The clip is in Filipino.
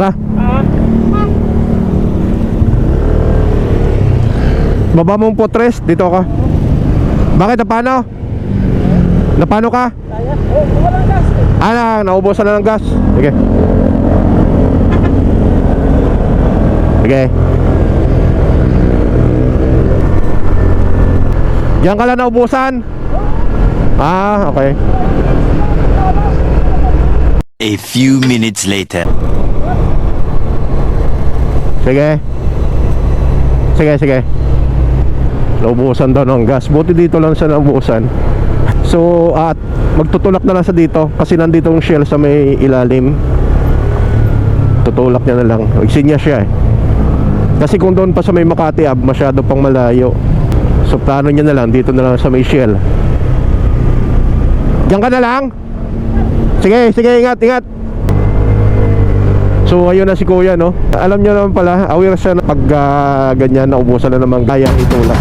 ka? Baba mong potres, dito ka. Bakit, napano? Napano ka? Walang gas. Naubusan na ng gas. Sige. Sige. Diyan ka lang naubusan? Okay. A few minutes later. Sige. Sige. Naubusan daw ng gas. Buti dito lang siya naubusan. So, at magtutulak na lang sa dito kasi nandito yung shell sa may ilalim. Tutulak niya na lang. Magsinya siya eh. Kasi kung doon pa sa may Makati Ave, masyado pang malayo. So, plano niya na lang dito na lang sa may shell. Diyan ka na lang. Sige, ingat. So ayun na si kuya, no. Alam niyo naman pala, aware siya na pag ganyan naubusan na naman kaya itulak.